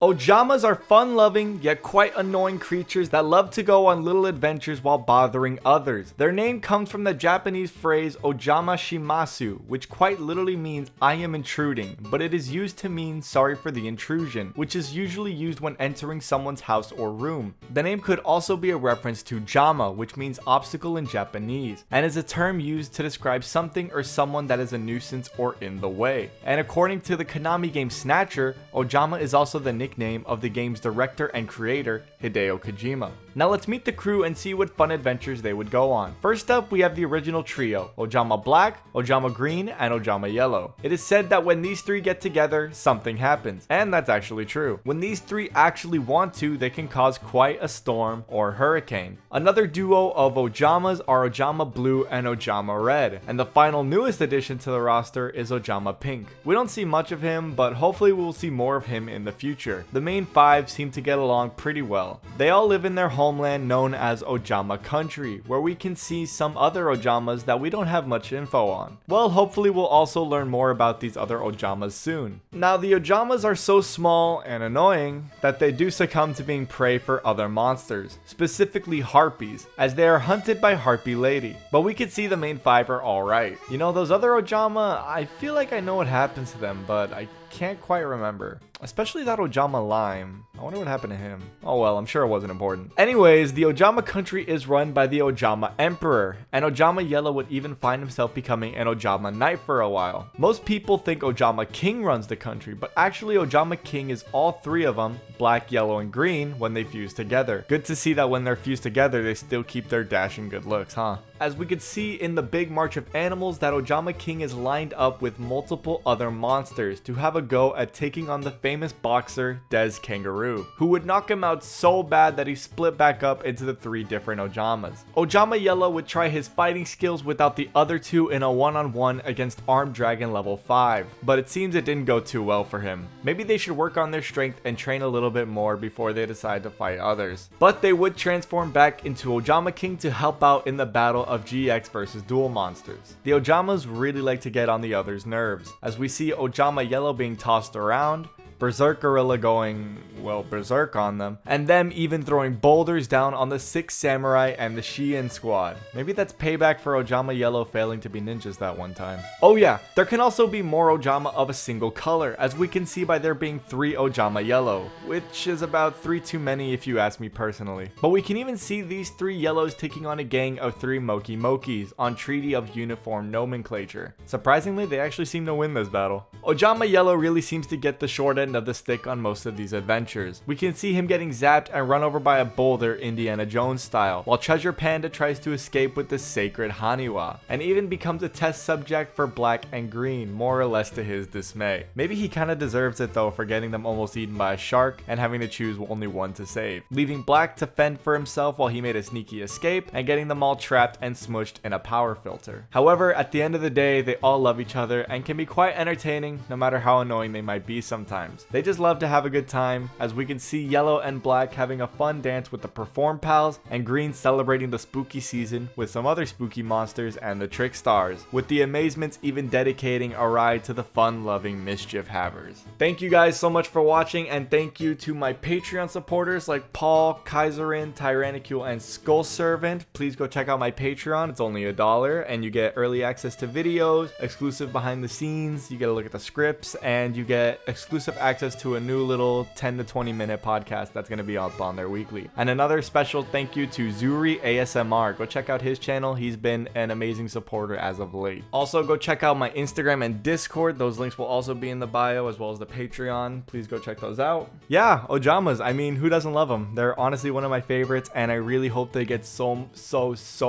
Ojamas are fun-loving yet quite annoying creatures that love to go on little adventures while bothering others. Their name comes from the Japanese phrase Ojama shimasu, which quite literally means I am intruding, but it is used to mean sorry for the intrusion, which is usually used when entering someone's house or room. The name could also be a reference to jama, which means obstacle in Japanese, and is a term used to describe something or someone that is a nuisance or in the way. And according to the Konami game Snatcher, Ojama is also the nickname of the game's director and creator, Hideo Kojima. Now let's meet the crew and see what fun adventures they would go on. First up, we have the original trio, Ojama Black, Ojama Green, and Ojama Yellow. It is said that when these three get together, something happens, and that's actually true. When these three actually want to, they can cause quite a storm or hurricane. Another duo of Ojamas are Ojama Blue and Ojama Red, and the final newest addition to the roster is Ojama Pink. We don't see much of him, but hopefully we'll see more of him in the future. The main five seem to get along pretty well. They all live in their homeland known as Ojama Country, where we can see some other Ojamas that we don't have much info on. Well, hopefully we'll also learn more about these other Ojamas soon. Now, the Ojamas are so small and annoying that they do succumb to being prey for other monsters, specifically harpies, as they are hunted by Harpy Lady. But we can see the main five are alright. You know, those other Ojama, I feel like I know what happens to them, but I can't quite remember. Especially that Ojama Lime. I wonder what happened to him. Oh well, I'm sure it wasn't important. Anyways, the Ojama country is run by the Ojama Emperor, and Ojama Yellow would even find himself becoming an Ojama Knight for a while. Most people think Ojama King runs the country, but actually Ojama King is all three of them, black, yellow, and green, when they fuse together. Good to see that when they're fused together, they still keep their dashing good looks, huh? As we could see in the big march of animals, that Ojama King is lined up with multiple other monsters to have a go at taking on the famous boxer Des Kangaroo, who would knock him out so bad that he split back up into the three different Ojamas. Ojama Yellow would try his fighting skills without the other two in a one-on-one against Armed Dragon level 5, but it seems it didn't go too well for him. Maybe they should work on their strength and train a little bit more before they decide to fight others. But they would transform back into Ojama King to help out in the battle of GX versus Duel Monsters. The Ojamas really like to get on the others' nerves, as we see Ojama Yellow being tossed around, Berserk Gorilla going, well, berserk on them, and them even throwing boulders down on the 6 Samurai and the Shein squad. Maybe that's payback for Ojama Yellow failing to be ninjas that one time. Oh yeah, there can also be more Ojama of a single color, as we can see by there being 3 Ojama Yellow, which is about 3 too many if you ask me personally. But we can even see these 3 yellows taking on a gang of 3 Moki Mokis on Treaty of Uniform Nomenclature. Surprisingly, they actually seem to win this battle. Ojama Yellow really seems to get the short end of the stick on most of these adventures. We can see him getting zapped and run over by a boulder Indiana Jones style, while Treasure Panda tries to escape with the sacred Haniwa, and even becomes a test subject for Black and Green, more or less to his dismay. Maybe he kinda deserves it though for getting them almost eaten by a shark and having to choose only one to save, leaving Black to fend for himself while he made a sneaky escape and getting them all trapped and smushed in a power filter. However, at the end of the day, they all love each other and can be quite entertaining no matter how annoying they might be sometimes. They just love to have a good time, as we can see Yellow and Black having a fun dance with the Perform Pals, and Green celebrating the spooky season with some other spooky monsters and the Trick Stars, with the Amazements even dedicating a ride to the fun-loving Mischief Havers. Thank you guys so much for watching, and thank you to my Patreon supporters like Paul, Kaiserin, Tyrannicule, and Skull Servant. Please go check out my Patreon. It's only $1, and you get early access to videos, exclusive behind the scenes, you get a look at the scripts, and you get exclusive access to a new little 10 to 20 minute podcast that's going to be up on there weekly. And another special thank you to Zuri ASMR. Go check out his channel. He's been an amazing supporter as of late. Also, go check out my Instagram and Discord. Those links will also be in the bio, as well as the Patreon. Please go check those out. Yeah, Ojamas. I mean, who doesn't love them? They're honestly one of my favorites, and I really hope they get so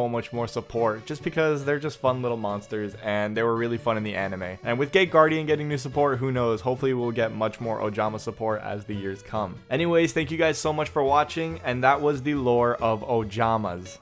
much more support, just because they're just fun little monsters, and they were really fun in the anime. And with Gate Guardian getting new support, who knows? Hopefully we'll get much more Ojama support as the years come. Anyways, thank you guys so much for watching, and that was the lore of Ojamas.